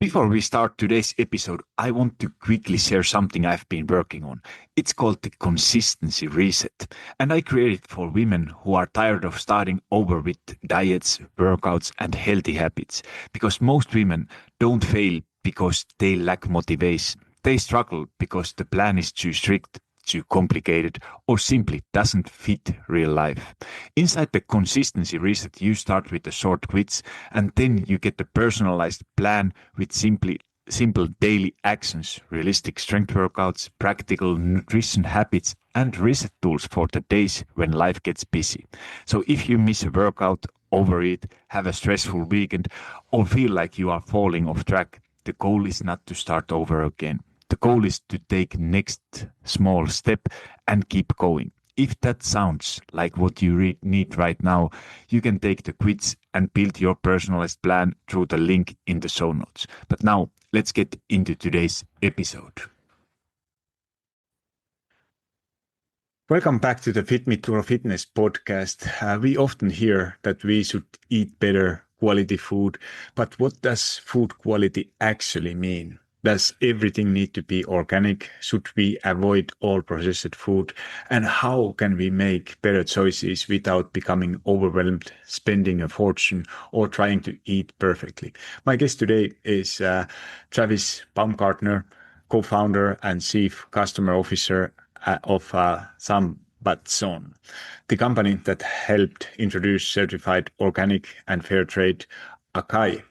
Before we start today's episode, I want to quickly share something I've been working on. It's called the consistency reset, and I created it for women who are tired of starting over with diets, workouts, and healthy habits. Because most women don't fail because they lack motivation. They struggle because the plan is too strict, too complicated, or simply doesn't fit real life. Inside the consistency reset, you start with the short quits, and then you get the personalized plan with simple daily actions, realistic strength workouts, practical nutrition habits, and reset tools for the days when life gets busy. So if you miss a workout, overeat, have a stressful weekend, or feel like you are falling off track, the goal is not to start over again. The goal is to take next small step and keep going. If that sounds like what you need right now, you can take the quiz and build your personalized plan through the link in the show notes. But now, let's get into today's episode. Welcome back to the Fit Me to Fitness podcast. We often hear that we should eat better quality food, but what does food quality actually mean? Does everything need to be organic? Should we avoid all processed food? And how can we make better choices without becoming overwhelmed, spending a fortune, or trying to eat perfectly? My guest today is Travis Baumgardner, co-founder and chief customer officer of SAMBAZON, the company that helped introduce certified organic and fair trade Açaí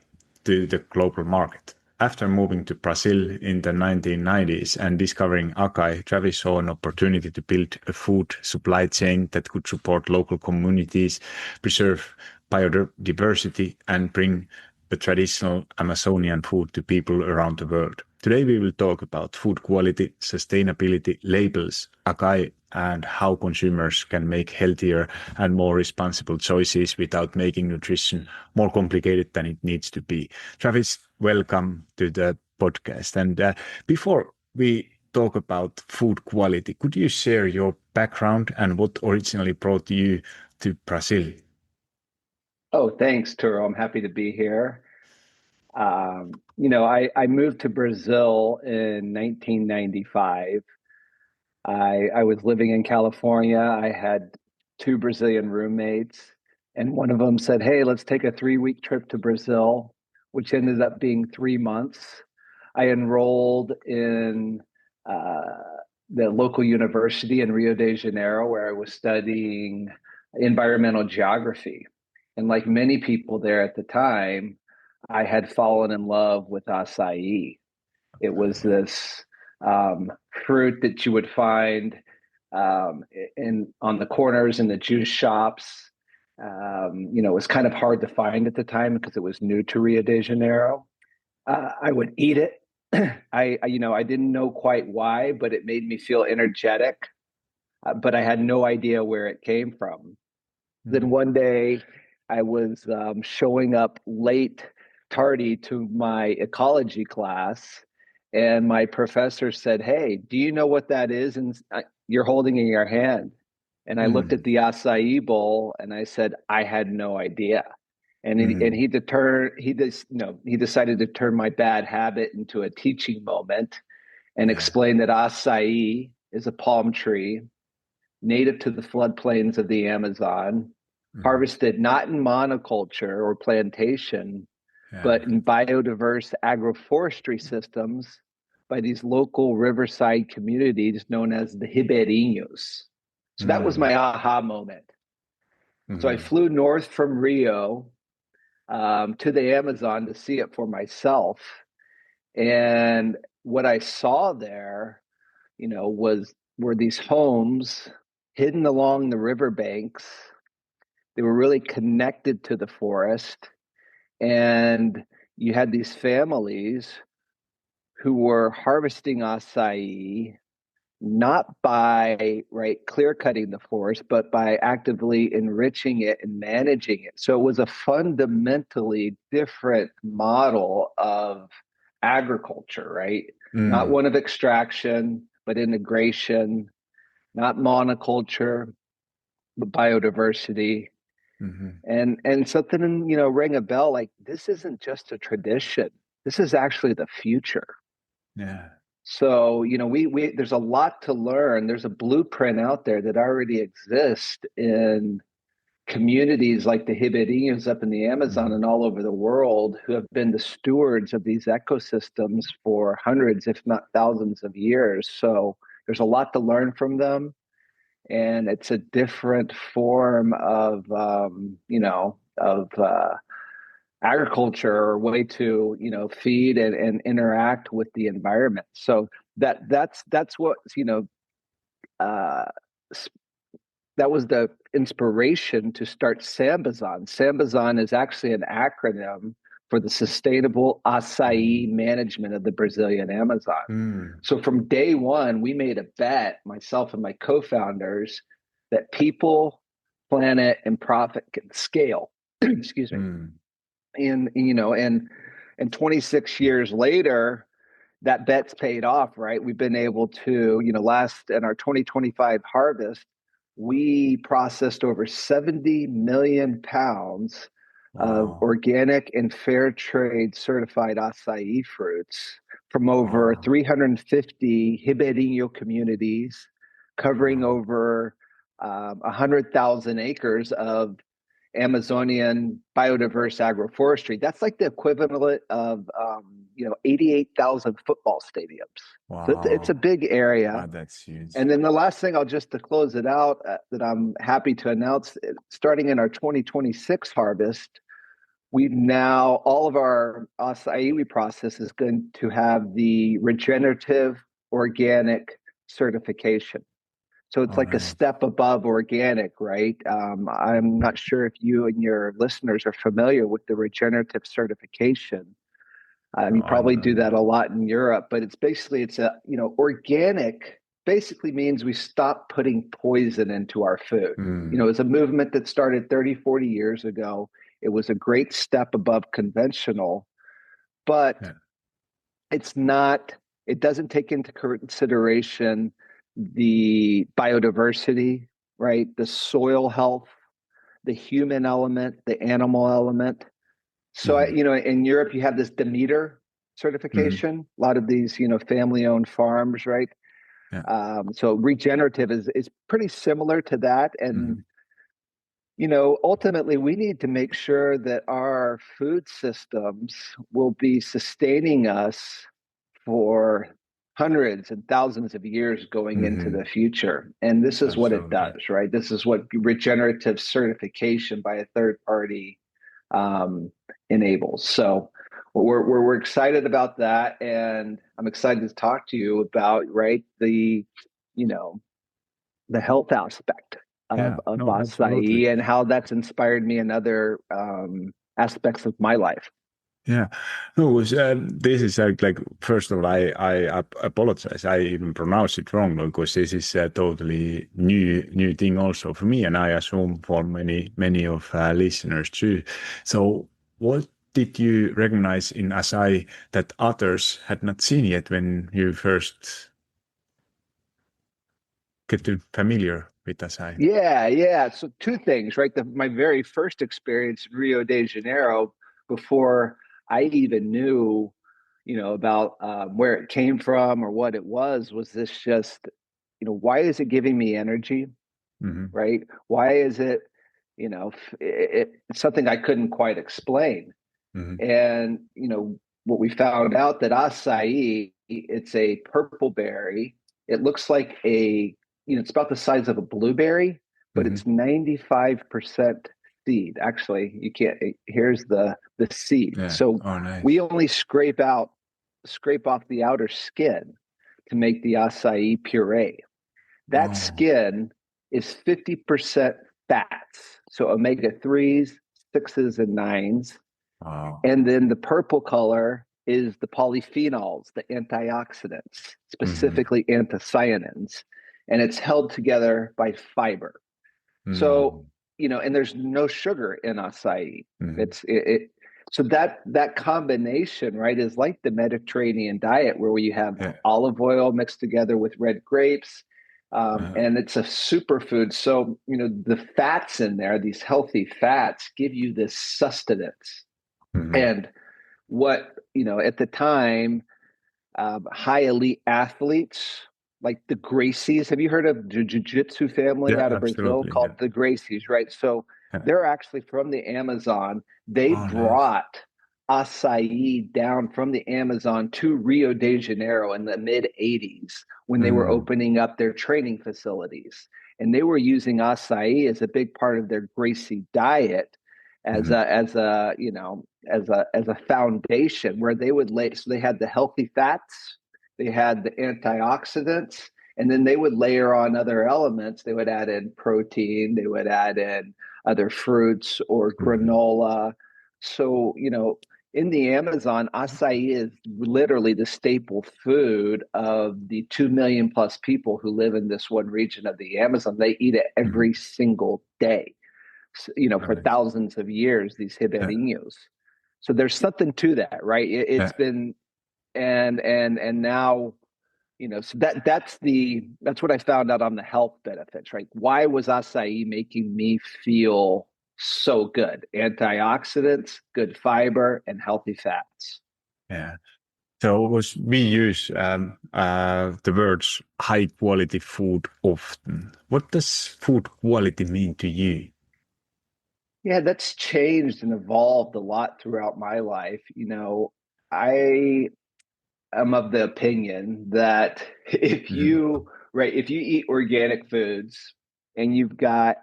to the global market. After moving to Brazil in the 1990s and discovering Açaí, Travis saw an opportunity to build a food supply chain that could support local communities, preserve biodiversity, and bring the traditional Amazonian food to people around the world. Today we will talk about food quality, sustainability, labels, Açaí, and how consumers can make healthier and more responsible choices without making nutrition more complicated than it needs to be. Travis, welcome to the podcast. And before we talk about food quality, could you share your background and what originally brought you to Brazil? Oh, thanks, Turo. I'm happy to be here. I moved to Brazil in 1995. I was living in California. I had two Brazilian roommates, and one of them said, "Hey, let's take a 3-week trip to Brazil," which ended up being 3 months. I enrolled in the local university in Rio de Janeiro, where I was studying environmental geography. And like many people there at the time, I had fallen in love with acai. It was this fruit that you would find on the corners in the juice shops. It was kind of hard to find at the time because it was new to Rio de Janeiro. I would eat it. I didn't know quite why, but it made me feel energetic. But I had no idea where it came from. Then one day I was showing up late, tardy to my ecology class, and my professor said, "Hey, do you know what that is?" And you're holding in your hand. And I looked at the acai bowl and I said, I had no idea. And he decided to turn my bad habit into a teaching moment and explain that acai is a palm tree native to the floodplains of the Amazon, harvested not in monoculture or plantation, but in biodiverse agroforestry systems by these local riverside communities known as the Ribeirinhos. So that was my aha moment. So I flew north from Rio to the Amazon to see it for myself. And what I saw there, were these homes hidden along the riverbanks. They were really connected to the forest. And you had these families who were harvesting acai, not by clear cutting the forest, but by actively enriching it and managing it. So it was a fundamentally different model of agriculture, right? Not one of extraction, but integration, not monoculture, but biodiversity. And something, rang a bell, like this isn't just a tradition. this is actually the future. Yeah. So, we there's a lot to learn. There's a blueprint out there that already exists in communities like the Hibidinos up in the Amazon Mhm. and all over the world who have been the stewards of these ecosystems for hundreds, if not thousands of years. So there's a lot to learn from them. And it's a different form of, agriculture or way to, feed and interact with the environment. So that's what, uh, that was the inspiration to start Sambazon. Sambazon is actually an acronym for the Sustainable Açaí Management of the Brazilian Amazon. Mm. So from day one, we made a bet, myself and my co-founders, that people, planet, and profit can scale. Excuse me. Mm. And 26 years later, that bet's paid off, right? We've been able to, last in our 2025 harvest, we processed over 70 million pounds of Wow. organic and fair trade certified acai fruits from over Wow. 350 Ribeirinho communities, covering Wow. over 100,000 acres of Amazonian biodiverse agroforestry. That's like the equivalent of 88,000 football stadiums. So it's a Wow. big area. Wow, that's huge. And then the last thing, I'll just to close it out, that I'm happy to announce, starting in our 2026 harvest, we've now all of our acai we process is going to have the regenerative organic certification. So it's Oh, like a nice. step above organic, right? I'm not sure if you and your listeners are familiar with the regenerative certification. No, You I'm probably not. do that a lot in Europe, but it's a, organic basically means we stop putting poison into our food. Mm. It's a movement that started 30, 40 years ago. It was a great step above conventional, but Yeah. it's not, it doesn't take into consideration the biodiversity, right? The soil health, the human element, the animal element. So, Mm-hmm. in Europe, you have this Demeter Mm-hmm. certification, a lot of these, family owned farms, right? Yeah. So regenerative is pretty similar to that. Mm-hmm. And, ultimately, we need to make sure that our food systems will be sustaining us for hundreds and thousands of years going into Mm-hmm. the future. And this is what it Absolutely. does, right? This is what regenerative certification by a third party enables. So we're excited about that. And I'm excited to talk to you about, right, you know, the health aspect Yeah. of No, absolutely. acai and how that's inspired me in other aspects of my life. Yeah, no, this is like first of all, I apologize. I even pronounced it wrong because this is a totally new thing also for me, and I assume for many of listeners too. So, what did you recognize in Asai that others had not seen yet when you first get familiar with Asai? Yeah. So two things, right? My very first experience in Rio de Janeiro, before I even knew, about where it came from or what it was this just, why is it giving me energy, Mm-hmm. right? Why is it, it's something I couldn't quite explain. Mm-hmm. And, what we found out that acai, it's a purple berry. It looks like it's about the size of a blueberry, but Mm-hmm. it's 95% seed. Actually, you can't, here's the seed. Yeah. So Oh, we nice. only scrape off the outer skin to make the acai puree. That Oh, skin is 50% fats. So omega 3s, 6s, and 9s. wow. And then the purple color is the polyphenols, the antioxidants, Mm-hmm. specifically anthocyanins. And it's held together by fiber. So, Mm-hmm. and there's no sugar in acai. Mm-hmm. It so that combination, right, is like the Mediterranean diet where you have Yeah. olive oil mixed together with red grapes. Uh, And it's a superfood. So, the fats in there, these healthy fats, give you this sustenance. mhm. And what, at the time, high elite athletes like the Gracies. Have you heard of the jiu-jitsu family Yeah, out of Brazil absolutely. called Yeah. the Gracies, right? So Yeah. they're actually from the Amazon. They Oh, nice. brought acai down from the Amazon to Rio de Janeiro in the mid 80s when they were Mm, opening up their training facilities. And they were using acai as a big part of their Gracie diet mm, as a foundation where they would lay, so they had the healthy fats, they had the antioxidants, and then they would layer on other elements. They would add in protein, they would add in other fruits or mm, granola. So, in the Amazon, acai is literally the staple food of the 2 million plus people who live in this one region of the Amazon. They eat it mm. every single day, for Nice. thousands of years, these Yeah. ribeirinhos. So there's something to that, right? Yeah. It's been, and now, so that's what I found out on the health benefits, right? Why was acai making me feel so good? Antioxidants, good fiber, and healthy fats. Yeah. So was we use the words high quality food often. What does food quality mean to you? Yeah, that's changed and evolved a lot throughout my life. I am of the opinion that Mm, if you eat organic foods and you've got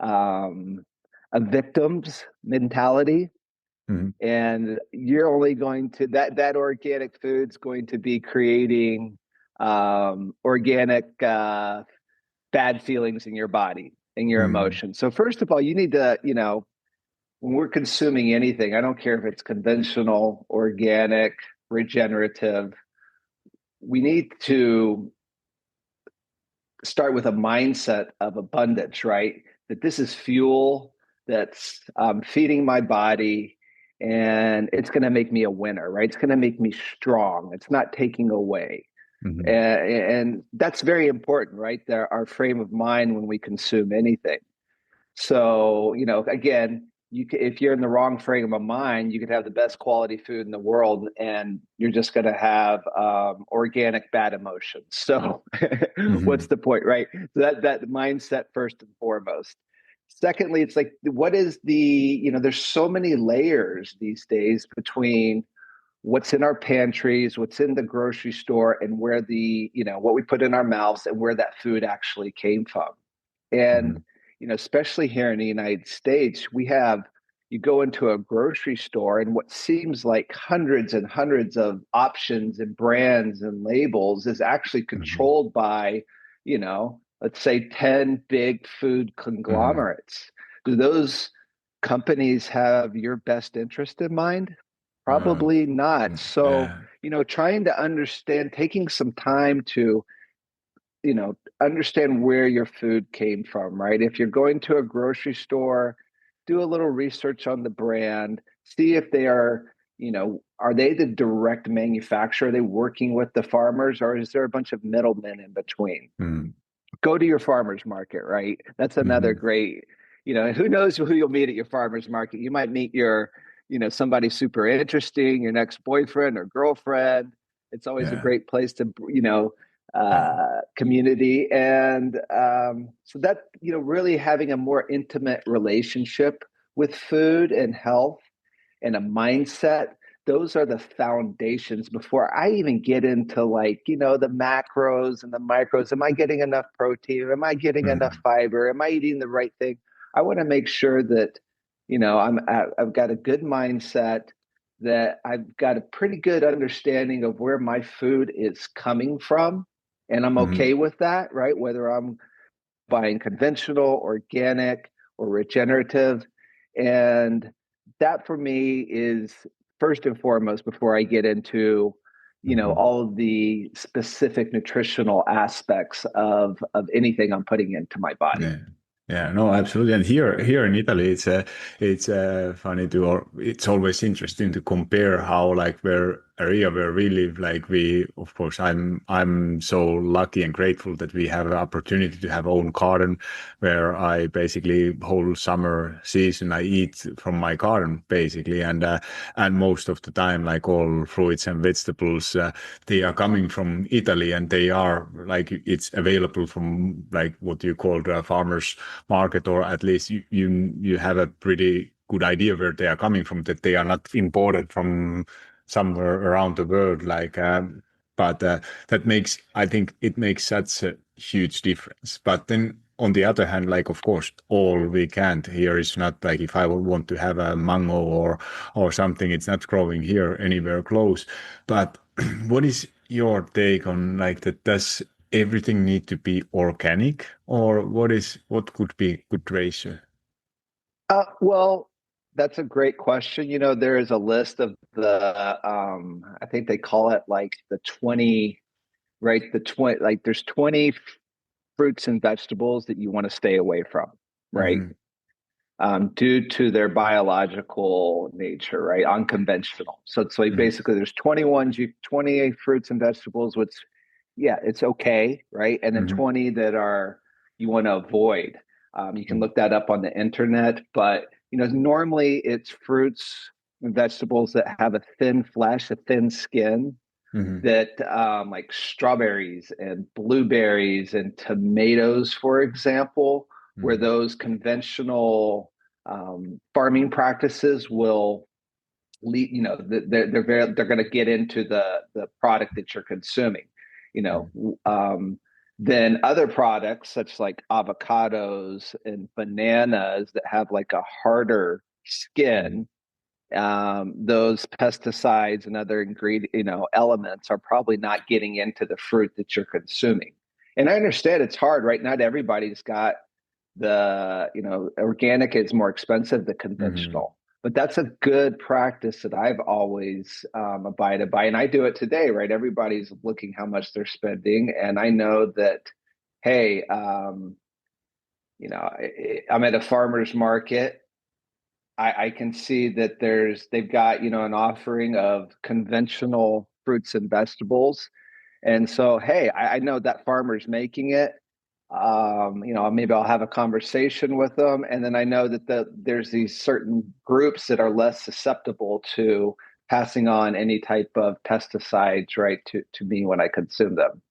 um, a victim's mentality, mm, and you're only going to that organic food's going to be creating organic bad feelings in your body and your mm, emotions. So first of all, you need to, when we're consuming anything, I don't care if it's conventional, organic, regenerative, we need to start with a mindset of abundance, right? That this is fuel that's feeding my body, and it's going to make me a winner, right? It's going to make me strong. It's not taking away. mm, And that's very important, right? Our frame of mind when we consume anything. So, again, if you're in the wrong frame of mind, you could have the best quality food in the world, and you're just going to have organic bad emotions. So, what's mm, the point, right? So that mindset first and foremost. Secondly, it's like, what is there's so many layers these days between what's in our pantries, what's in the grocery store, and where what we put in our mouths and where that food actually came from. And, mm, especially here in the United States, you go into a grocery store and what seems like hundreds and hundreds of options and brands and labels is actually mm, controlled by, let's say 10 big food mm. conglomerates. Do those companies have your best interest in mind? Uh, Probably not. So, yeah. trying to understand, taking some time to understand where your food came from, right? If you're going to a grocery store, do a little research on the brand, see if they are they the direct manufacturer? Are they working with the farmers, or is there a bunch of middlemen in between? Mm, Go to your farmers market, right? That's another mm, great, who knows who you'll meet at your farmers market. You might meet somebody super interesting, your next boyfriend or girlfriend. It's always a yeah. great place to, Yeah. community. And so that, really having a more intimate relationship with food and health and a mindset, those are the foundations before I even get into, like, the macros and the micros. Am I getting enough protein? Am I getting enough Mm, fiber? Am I eating the right thing? I want to make sure that, I've got a good mindset, that I've got a pretty good understanding of where my food is coming from. And I'm mm, okay with that, right? Whether I'm buying conventional, organic, or regenerative. And that for me is first and foremost before I get into, mm. all of the specific nutritional aspects of anything I'm putting into my body. Yeah. Yeah, no, absolutely. And here in Italy, it's funny to, or it's always interesting to compare how like where area where we live, like we, of course, I'm so lucky and grateful that we have an opportunity to have own garden where I basically whole summer season I eat from my garden basically, and most of the time, like all fruits and vegetables, they are coming from Italy, and they are like it's available from like what you call the farmers market, or at least you have a pretty good idea where they are coming from, that they are not imported from somewhere around the world, like but that makes, I think it makes such a huge difference. But then on the other hand, like of course all we can't here is not like, if I would want to have a mango or something, it's not growing here anywhere close. But what is your take on like that? Does everything need to be organic, or what could be good ratio? Well, that's a great question. There is a list of I think they call it like the 20, right? The 20, like there's 20 fruits and vegetables that you want to stay away from, right? Hmm. Due to their biological nature, right? Unconventional. So it's like Hmm. basically there's 28 fruits and vegetables, which, yeah, it's okay, right? And then Hmm. 20 that are you want to avoid. You can look that up on the internet, but normally it's fruits and vegetables that have a thin flesh, a thin skin, Hmm. that like strawberries and blueberries and tomatoes, for example, where Hmm. those conventional farming practices will lead, they're going to get into the product that you're consuming, you know. Then other products such like avocados and bananas that have like a harder Hmm. skin, those pesticides and other ingredient, elements are probably not getting into the fruit that you're consuming. And I understand it's hard, right? Not everybody's got organic is more expensive than Hmm. conventional. But that's a good practice that I've always abided by. And I do it today, right? Everybody's looking how much they're spending. And I know that, hey, I'm at a farmer's market. I can see that they've got, an offering of conventional fruits and vegetables. And so, hey, I know that farmer's making it. Maybe I'll have a conversation with them. And then I know that there's these certain groups that are less susceptible to passing on any type of pesticides, right, to me when I consume them.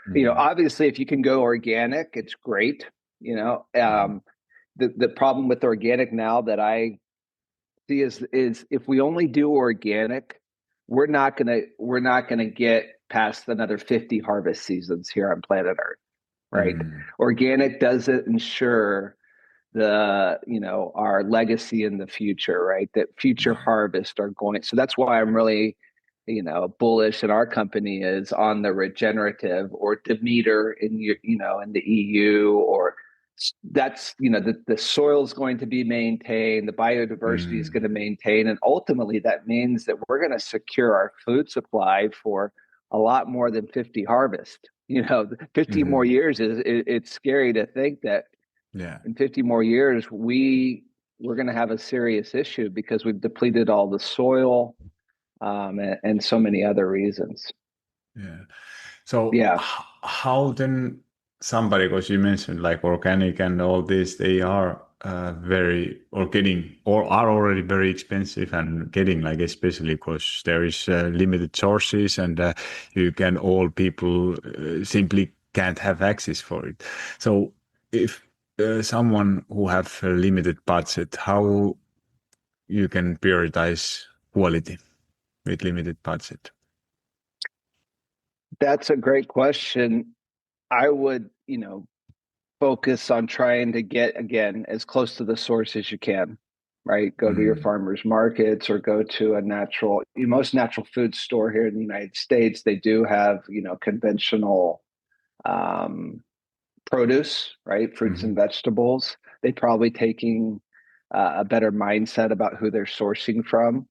Hmm. Obviously, if you can go organic, it's great. You know, Hmm. um, the problem with organic now that I see is if we only do organic, we're not gonna get past another 50 harvest seasons here on planet Earth, right? Hmm. Organic doesn't ensure our legacy in the future, right? That future Yeah. harvests are going. So that's why I'm really bullish, and our company is on the regenerative or Demeter in the EU, or that's the soil is going to be maintained, the biodiversity is Hmm. going to maintain, and ultimately that means that we're going to secure our food supply for a lot more than 50 harvest. 50 more Hmm. years it's scary to think that Yeah. in 50 more years we're going to have a serious issue because we've depleted all the soil, and so many other reasons. Yeah. So Yeah. how then somebody, because you mentioned like organic and all this, they are very or getting or are already very expensive and getting like, especially because there is limited sources, and you can all people simply can't have access for it. So if someone who have a limited budget, how you can prioritize quality with limited budget? That's a great question. I would, focus on trying to get again as close to the source as you can, right? Go to your Mm. farmers markets or go to most natural food store here in the United States. They do have, conventional um, produce, right? Fruits and Mhm. vegetables. They probably taking a better mindset about who they're sourcing from.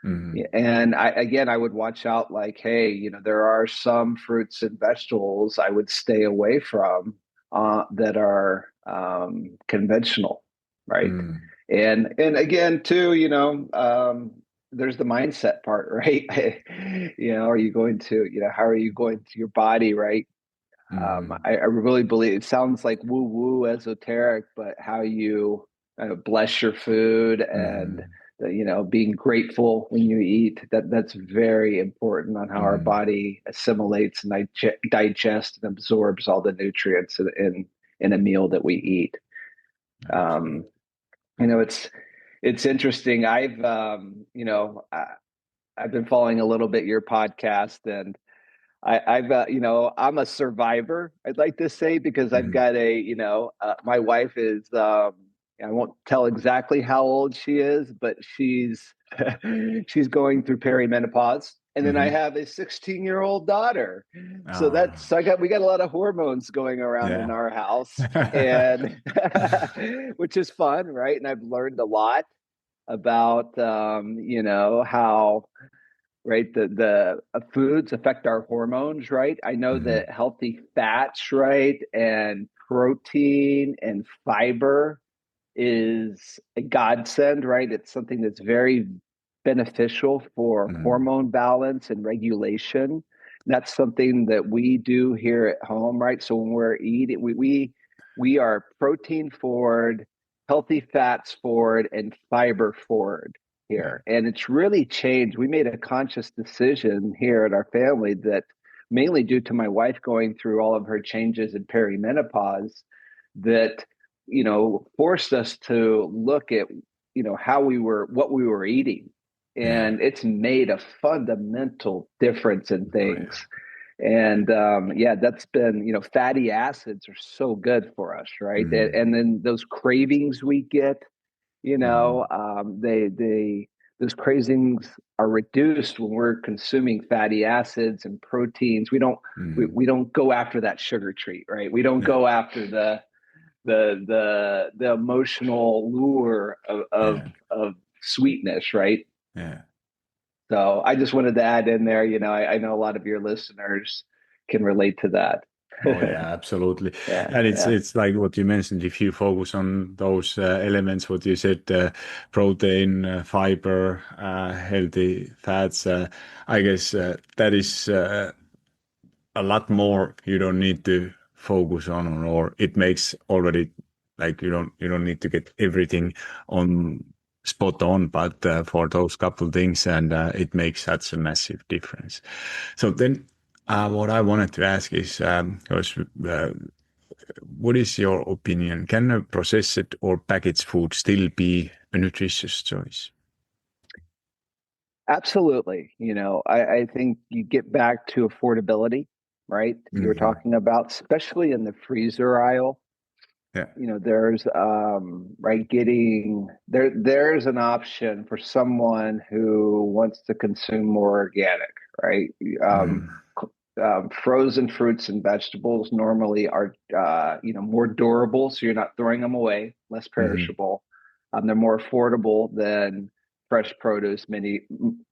Mhm. And I would watch out like, hey, there are some fruits and vegetables I would stay away from that are conventional, right? Mm. And again, too, there's the mindset part, right? Are you going to, how are you going to your body, right? Mm, I really believe it sounds like woo woo esoteric, but how you bless your food and mm, being grateful when you eat, that's very important on how our mm, body assimilates and digests and absorbs all the nutrients in a meal that we eat. Um, absolutely. it's interesting. I've been following a little bit your podcast, and I've I'm a survivor, I'd like to say, because I've Mm, got my wife is I won't tell exactly how old she is, but she's she's going through perimenopause. And then I mm-hmm. have a 16-year-old daughter. So Ah, we got a lot of hormones going around in yeah. our house, and which is fun, right? And I've learned a lot about how right the foods affect our hormones, right? I know Mm-hmm. that healthy fats, right, and protein and fiber is a godsend, right? It's something that's very beneficial for Mm, hormone balance and regulation. That's something that we do here at home, right? So when we're eating, we are protein forward, healthy fats forward, and fiber forward yeah. here. And it's really changed. We made a conscious decision here at our family that mainly due to my wife going through all of her changes in perimenopause, that forced us to look at what we were eating, Yeah. and it's made a fundamental difference in Oh, yeah. things. And yeah, that's been, fatty acids are so good for us, right? Mm, And then those cravings we get, mm, they those cravings are reduced when we're consuming fatty acids and proteins. mm, We don't go after that sugar treat, right? We don't yeah. go after the emotional lure Yeah. of sweetness, right? Yeah. So I just wanted to add in there, I know a lot of your listeners can relate to that. Oh yeah, absolutely. Yeah, And yeah. it's like what you mentioned, if you focus on those elements, what you said, protein, fiber, healthy fats, I guess that is a lot more you don't need to focus on, or it makes already like you don't need to get everything on spot on, but for those couple things, and it makes such a massive difference. So then what I wanted to ask is, 'cause, what is your opinion? Can a processed or packaged food still be a nutritious choice? Absolutely. I think you get back to affordability, right? You were Hmm. talking about, especially in the freezer aisle. Yeah. There's right, there's an option for someone who wants to consume more organic, right? um, Mm, Frozen fruits and vegetables normally are more durable, so you're not throwing them away, less hmm. perishable. They're more affordable than fresh produce many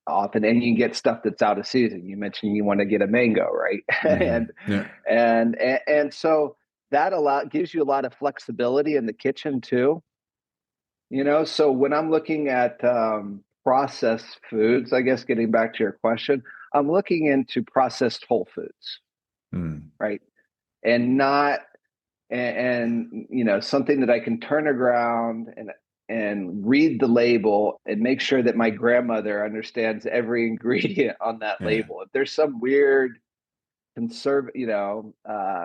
often, and you can get stuff that's out of season. You mentioned you want to get a mango, right? Hmm. and Yeah. so that gives you a lot of flexibility in the kitchen too. So when I'm looking at processed foods, I guess getting back to your question, I'm looking into processed whole foods, Mm, right? And not something that I can turn around and read the label and make sure that my grandmother understands every ingredient on that yeah. label. If there's some weird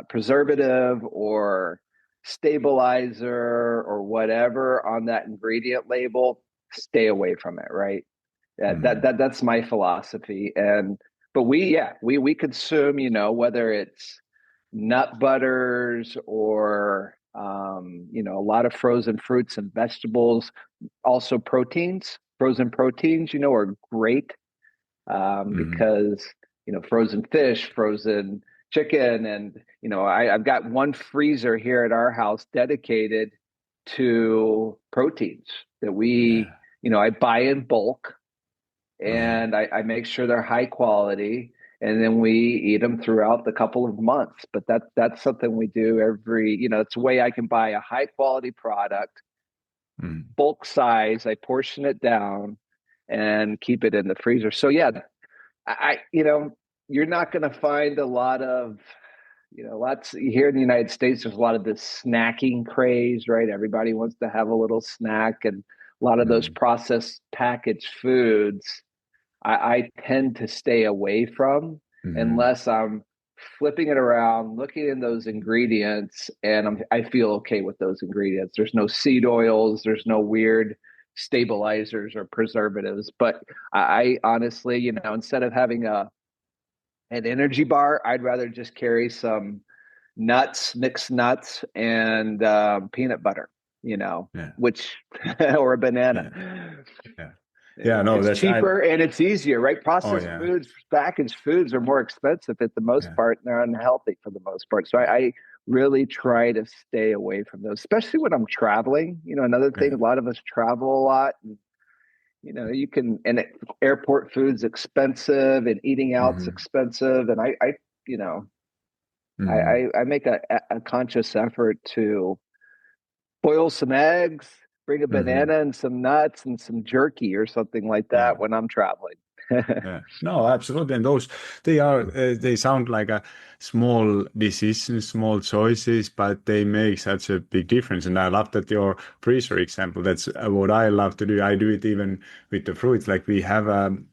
preservative or stabilizer or whatever on that ingredient label, stay away from it, right? Mm, That's my philosophy. But we consume, whether it's nut butters or a lot of frozen fruits and vegetables, also frozen proteins, are great, mm, because frozen fish, frozen chicken, and I've got one freezer here at our house dedicated to proteins that yeah. I buy in bulk, Oh yeah. and I make sure they're high quality, and then we eat them throughout the couple of months. But that's something we do it's a way I can buy a high quality product, Mm, bulk size. I portion it down, and keep it in the freezer. So yeah, you know, you're not going to find a lot of, you know, lots here in the United States. There's a lot of this snacking craze, right? Everybody wants to have a little snack, and a lot of those Mm, processed packaged foods I tend to stay away from mm, unless I'm flipping it around, looking in those ingredients, and I feel okay with those ingredients. There's no seed oils, there's no weird stabilizers or preservatives. But I honestly, you know, instead of having an energy bar, I'd rather just carry some nuts, mixed nuts, and peanut butter, you know, yeah, which or a banana. yeah, yeah, You yeah. know, No, it's that's I. cheaper and it's easier, right? Oh Processed yeah, foods, packaged foods are more expensive at the most yeah, part, and they're unhealthy for the most part. So yeah, I really try to stay away from those, especially when I'm traveling. You know, another thing, yeah. a lot of us travel a lot, and you know, you can, and airport food's expensive, and eating out's Mm-hmm, expensive, and you know, mm-hmm, I make a conscious effort to boil some eggs, bring a mm-hmm. banana and some nuts and some jerky or something like Yeah. that when I'm traveling. Yeah, no, absolutely. And those, they sound like a small decisions, small choices, but they make such a big difference. And I love that your freezer example. That's what I love to do. I do it even with the fruits. Like we have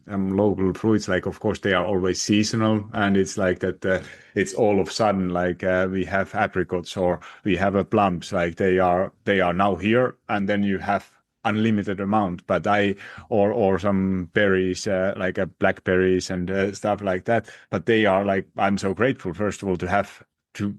local fruits. Like of course they are always seasonal, and it's like that. It's all of a sudden like we have apricots or we have a plums. Like they are now here, and then you have unlimited amount, but or some berries like blackberries and stuff like that, but they are like, I'm so grateful first of all to have to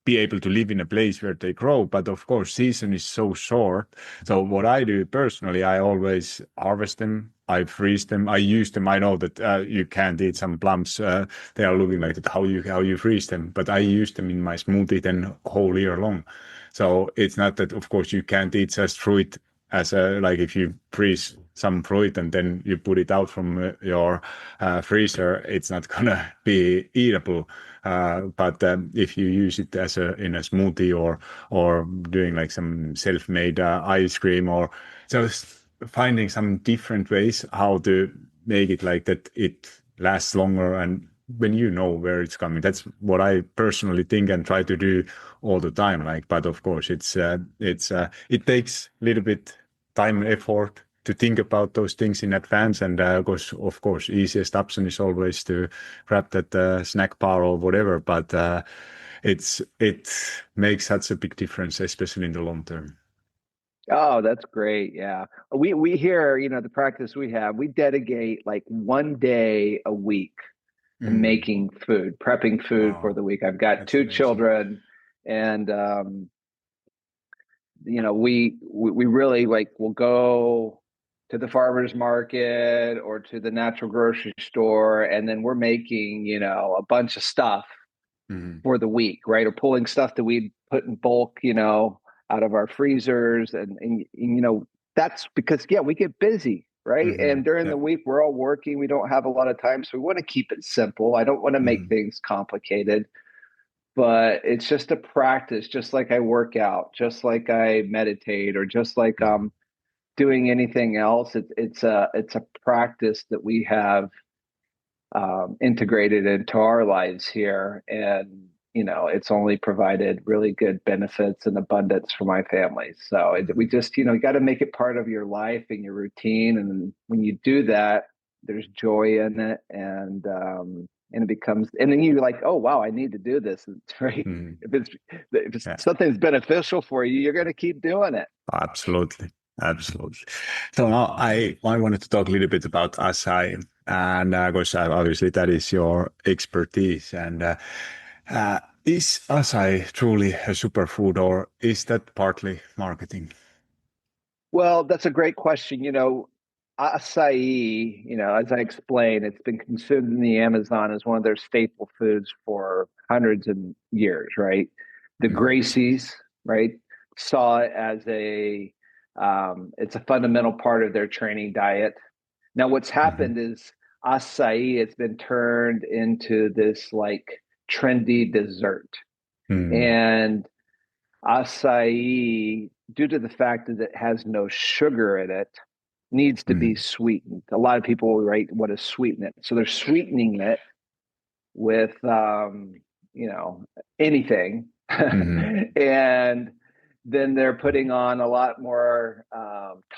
be able to live in a place where they grow, but of course season is so short. So what I do personally, I always harvest them, I freeze them, I use them. I know that you can't eat some plums, they are looking like that, how you freeze them, but I use them in my smoothie then whole year long. So it's not that of course you can't eat just fruit as a, like if you freeze some fruit and then you put it out from your freezer, it's not gonna be eatable. But if you use it as in a smoothie or doing like some self-made ice cream, or just finding some different ways how to make it like that it lasts longer, and when you know where it's coming, that's what I personally think and try to do all the time. Like, but of course it takes a little bit time and effort to think about those things in advance. And of course, easiest option is always to grab that snack bar or whatever. But it makes such a big difference, especially in the long term. Oh, that's great. Yeah. We here, you know, the practice we have, we dedicate like one day a week to Mm. making food, prepping food for Wow, the week. I've got that's two amazing. children, and you know, we really like will go to the farmer's market or to the natural grocery store, and then we're making, you know, a bunch of stuff Mm. for the week, right? Or pulling stuff that we put in bulk, you know, out of our freezers. And you know, that's because, yeah, we get busy, right? Mm-hmm. And during Yeah. the week, we're all working. We don't have a lot of time. So we want to keep it simple. I don't want to make Mm-hmm. things complicated, but it's just a practice, just like I work out, just like I meditate, or just like Mm-hmm. doing anything else. It's a practice that we have integrated into our lives here. And, you know, it's only provided really good benefits and abundance for my family. So we Mm-hmm. just, you know, you got to make it part of your life and your routine. And when you do that, there's joy in it. And it becomes, and then you're like, oh, wow, I need to do this. It's right. Mm-hmm. If it's Yeah. something's beneficial for you, you're going to keep doing it. Absolutely. Absolutely. So now I wanted to talk a little bit about Açaí, and because obviously that is your expertise. And is Açaí truly a superfood, or is that partly marketing? Well, that's a great question. You know, acai, you know, as I explained, it's been consumed in the Amazon as one of their staple foods for hundreds of years, right? The Mm-hmm. Gracies, right, saw it as it's a fundamental part of their training diet. Now, what's Mm-hmm. happened is acai has been turned into this like trendy dessert. Mm-hmm. And acai, due to the fact that it has no sugar in it, needs to be Mm-hmm. sweetened. A lot of people will write, what is sweeten it? So they're sweetening it with you know, anything. Mm-hmm. And then they're putting on a lot more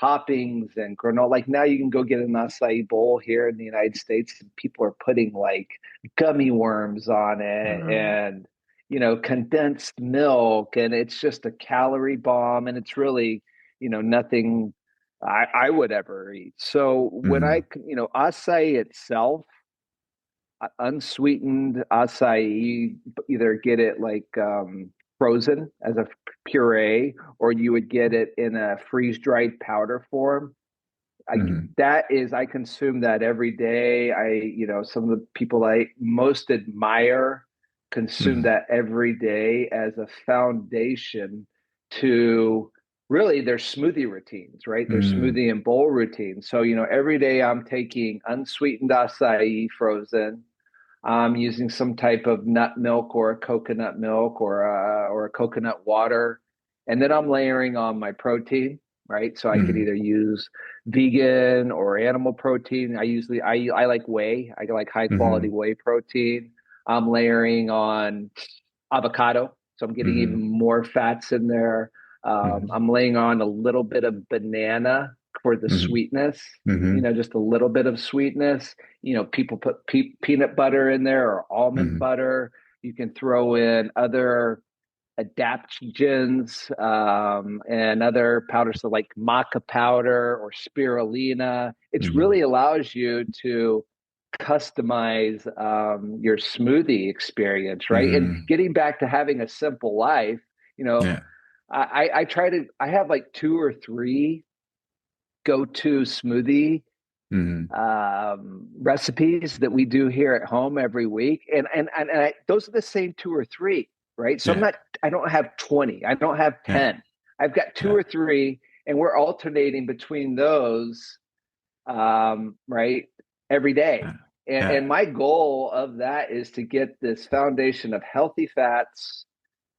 toppings and granola. Like now you can go get an acai bowl here in the United States, and people are putting like gummy worms on it and, you know, condensed milk, and it's just a calorie bomb, and it's really, you know, nothing I would ever eat. So when Mm-hmm. you know, acai itself, unsweetened acai, either get it like frozen as a puree, or you would get it in a freeze dried powder form. Mm-hmm. I consume that every day. You know, some of the people I most admire consume Mm-hmm. that every day as a foundation to really their smoothie routines, right? Their Mm-hmm. smoothie and bowl routines. So, you know, every day I'm taking unsweetened acai frozen. I'm using some type of nut milk or a coconut milk or a coconut water, and then I'm layering on my protein. Right, so I could Mm-hmm. either use vegan or animal protein. I like whey. I like high quality Mm-hmm. whey protein. I'm layering on avocado, so I'm getting even Mm-hmm. more fats in there. I'm laying on a little bit of banana for the Mm-hmm. sweetness. You Mm-hmm. know, just a little bit of sweetness. You know, people put peanut butter in there or almond Mm-hmm. butter. You can throw in other adaptogens and other powders, so like maca powder or spirulina. It Mm-hmm. really allows you to customize your smoothie experience, right? And Mm-hmm. getting back to having a simple life, you know, Yeah. I have like two or three go-to smoothie Mm-hmm. recipes that we do here at home every week, and those are the same two or three, right? So Yeah. I don't have 20, I don't have Yeah. 10, I've got two Yeah. or three, and we're alternating between those, right, every day. Yeah. And Yeah. my goal of that is to get this foundation of healthy fats,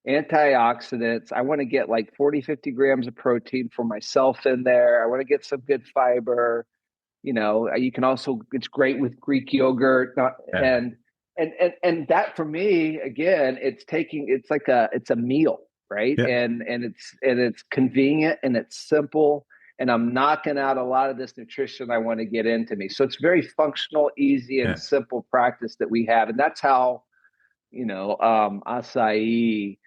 antioxidants. I want to get like 40, 50 grams of protein for myself in there. I want to get some good fiber. You know, you can also, it's great with Greek yogurt, Yeah. and that for me, again, it's like it's a meal, right? Yeah. And it's convenient and it's simple, and I'm knocking out a lot of this nutrition I want to get into me. So it's very functional, easy, and Yeah. simple practice that we have, and that's how, you know, acai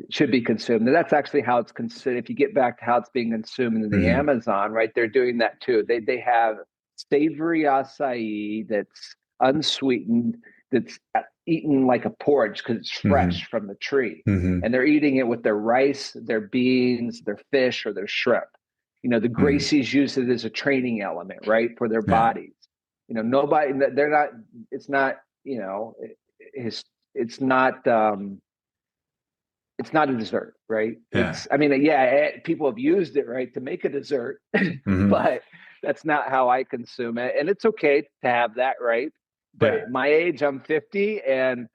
should be consumed. And that's actually how it's consumed. If you get back to how it's being consumed in the Mm-hmm. Amazon, right, they're doing that too. They have savory acai that's unsweetened, that's eaten like a porridge because it's Mm-hmm. fresh from the tree. Mm-hmm. And they're eating it with their rice, their beans, their fish, or their shrimp. You know, the Mm-hmm. Gracies use it as a training element, right, for their Yeah. bodies. You know, they're not, it's not, you know, it's not, it's not a dessert, right? Yeah. I mean, yeah, people have used it, right, to make a dessert, Mm-hmm. but that's not how I consume it. And it's okay to have that, right? But Yeah. at my age, I'm 50, and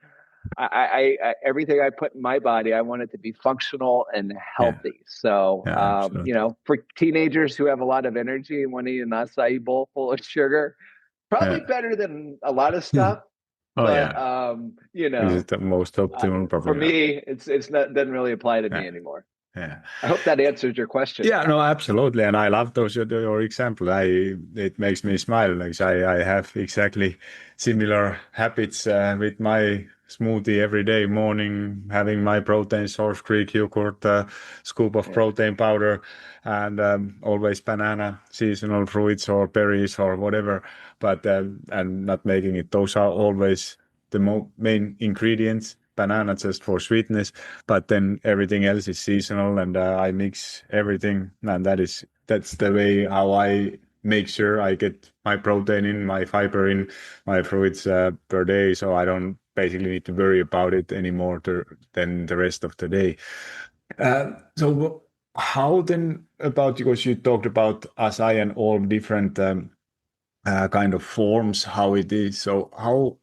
everything I put in my body, I want it to be functional and Yeah. healthy. So, Yeah. you Absolutely. know, for teenagers who have a lot of energy and want to eat an acai bowl full of sugar, probably Yeah. better than a lot of stuff. Oh But yeah. you Is it know, the most optimal? for Probably not. me, it's not doesn't really apply to me Yeah. anymore. Yeah. I hope that answers your question. Yeah, no, absolutely, and I love those your example. It makes me smile. Like I have exactly similar habits with my smoothie every day morning, having my protein source, Greek yogurt, scoop of Yeah, protein powder, and always banana, seasonal fruits or berries or whatever. But and not making it. Those are always the main ingredients. Banana just for sweetness, but then everything else is seasonal, and I mix everything, and that's the way how I make sure I get my protein in, my fiber in, my fruits per day, so I don't basically need to worry about it anymore than the rest of the day. So how then about, because you talked about acai and all different kind of forms, how it is. So how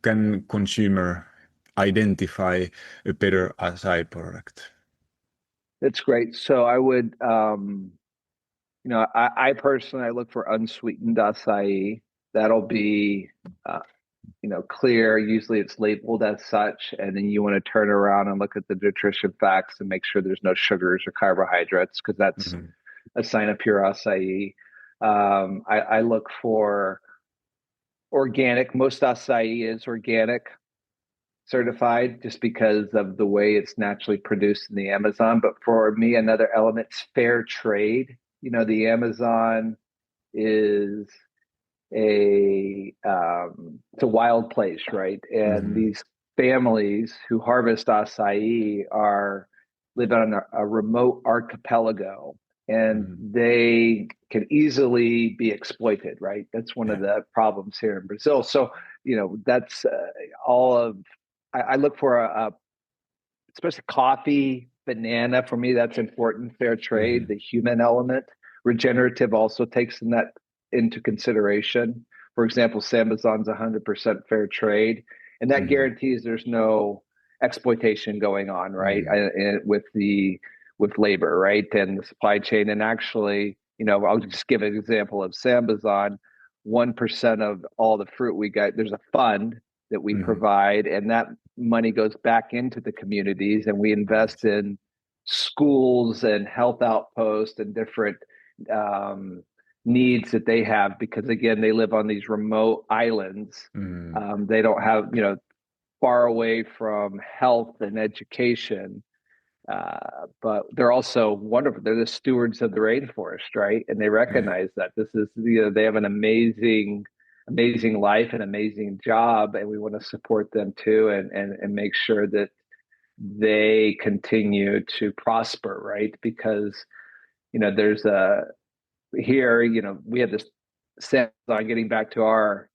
can consumer identify a better acai product? that's great. So I would, I personally, I look for unsweetened acai. That'll be, uh, clear. Usually it's labeled as such. And then you want to turn around and look at the nutrition facts and make sure there's no sugars or carbohydrates, because that's Mhm. a sign of pure acai. I look for organic. Most acai is organic certified just because of the way it's naturally produced in the Amazon. But for me, another element's fair trade. The Amazon is it's a wild place, right? And Mhm. these families who harvest acai are live on a remote archipelago, and Mhm. they can easily be exploited, right? That's one of Yeah. the problems here in Brazil. So that's all of. I look for especially coffee, banana. For me, that's important. Fair trade, Mhm. the human element. Regenerative also takes in that into consideration. For example, Sambazon's 100% fair trade, and that Mhm. guarantees there's no exploitation going on, right? Mhm. With labor, right, and the supply chain. And actually, I'll just give an example of Sambazon. 1% of all the fruit we get, there's a fund that we Mhm. provide, and that money goes back into the communities, and we invest Right. in schools and health outposts and different um, needs that they have, because again, they live on these remote islands. Mhm. They don't have, far away from health and education, but they're also wonderful. They're the stewards of the rainforest, right? And they Yeah. recognize that this is, they have an amazing life and amazing job, and we want to support them too, and make sure that they continue to prosper, right? Because there's a here, we have this sense on getting back to our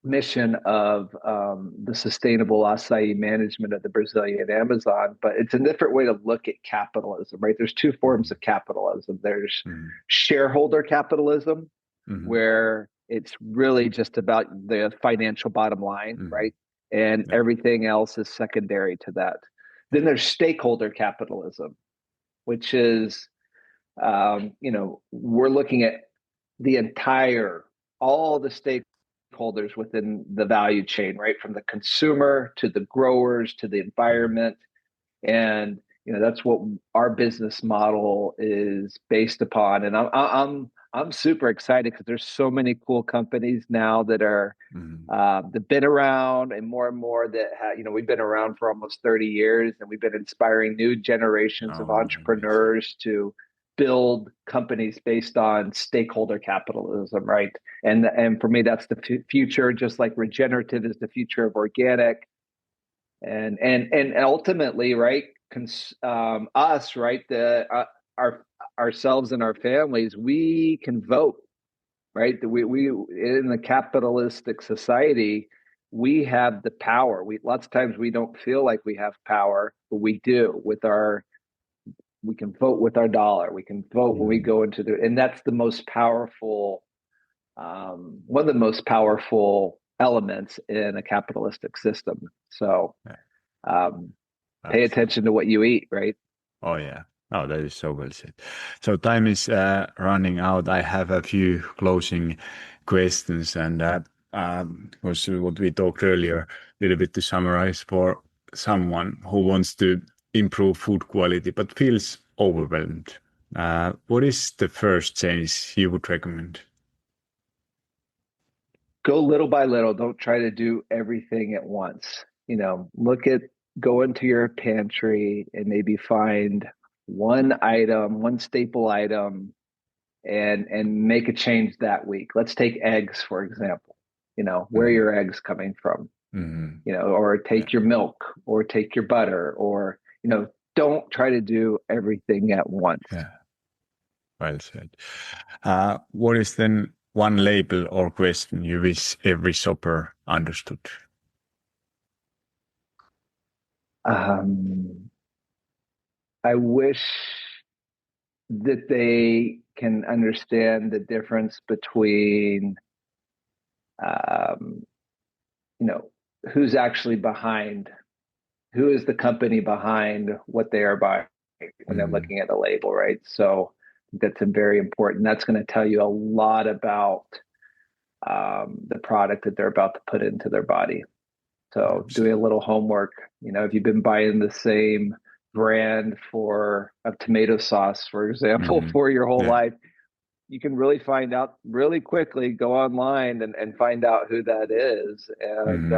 mission of the sustainable acai management of the Brazilian Amazon, but it's a different way to look at capitalism, right? There's two forms Mhm. of capitalism. There's Mhm. shareholder capitalism, Mhm. where it's really just about the financial bottom line, Mhm. right? And Yeah. everything else is secondary to that. Then Yeah. there's stakeholder capitalism, which is, we're looking at all the stakeholders within the value chain, right? From the consumer to the growers to the Mhm. environment. And, that's what our business model is based upon. And I'm super excited because there's so many cool companies now that are, Mhm. that been around, and more that we've been around for almost 30 years, and we've been inspiring new generations of Oh, nice. entrepreneurs to build companies based on stakeholder capitalism, right? And for me, that's the future. Just like regenerative is the future of organic, and ultimately, right? Us, right? Our ourselves and our families, we can vote, right? We in the capitalistic society, we have the power. We Lots of times we don't feel like we have power, but we do with our. We can vote with our dollar. We can vote when we Mhm. go into and that's the most powerful. One of the most powerful elements in a capitalistic system. So Yeah. um, pay That's. attention to what you eat, right? Oh yeah. Oh, that is so well said. So time is running out. I have a few closing questions, and was what we talked earlier, a little bit to summarize for someone who wants to improve food quality but feels overwhelmed. What is the first change you would recommend? Go little by little. Don't try to do everything at once. Go into your pantry and maybe find one staple item, and make a change that week. Let's take eggs, for example. Where are Mhm. your eggs coming from? Mhm. Or Yeah. take your milk, or take your butter, or, don't try to do everything at once. Yeah. Well said. What is then one label or question you wish every shopper understood? Um, I wish that they can understand the difference between, um, you know, who's actually behind, who is the company behind what they are buying when they're Mm, looking at a label, right? So That's very important. That's going to tell you a lot about the product that they're about to put into their body. So doing a little homework, if you've been buying the same brand of tomato sauce, for example, for your whole life, you can really find out really quickly, go online and find out who that is. And,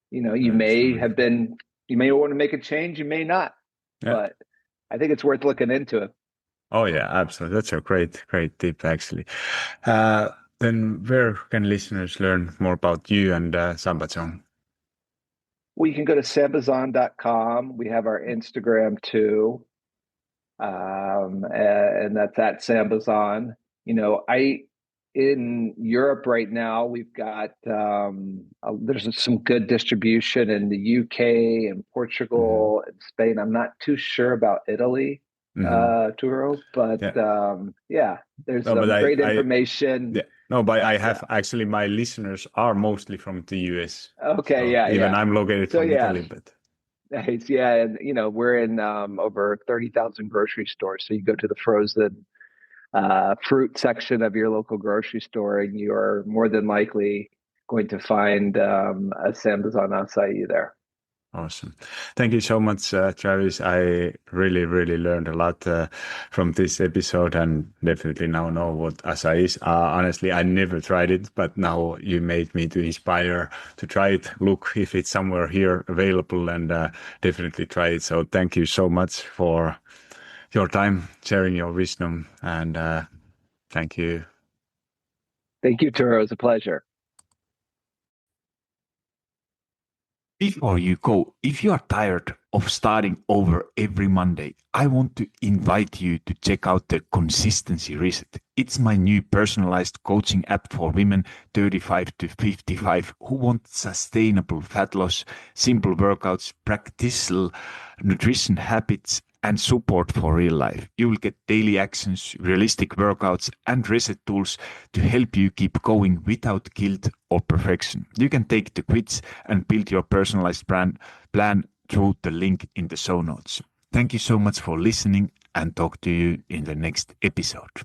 you may want to make a change, you may not, but I think it's worth looking into it. Oh yeah, absolutely. That's a great tip actually. Then where can listeners learn more about you and SAMBAZON? Well, you can go to SAMBAZON.com. We have our Instagram too. And that's at SAMBAZON. In Europe right now, we've got there's some good distribution in the UK and Portugal and Spain. I'm not too sure about Italy, Turo, but there's some great information. But I have actually, my listeners are mostly from the US. Okay, so even I'm located from Italy, but. Nice. Yeah. And, we're in over 30,000 grocery stores. So you go to the frozen fruit section of your local grocery store, and you are more than likely going to find a SAMBAZON Açaí there. Awesome. Thank you so much, Travis. I really, really learned a lot from this episode and definitely now know what Açaí is. Honestly, I never tried it, but now you made me to inspire to try it. Look if it's somewhere here available and definitely try it. So thank you so much for your time, sharing your wisdom, and thank you. Thank you, Turo. It was a pleasure. Before you go, if you are tired of starting over every Monday, I want to invite you to check out the Consistency Reset. It's my new personalized coaching app for women 35 to 55 who want sustainable fat loss, simple workouts, practical nutrition habits, and support for real life. You will get daily actions, realistic workouts, and reset tools to help you keep going without guilt or perfection. You can take the quiz and build your personalized plan through the link in the show notes. Thank you so much for listening and talk to you in the next episode.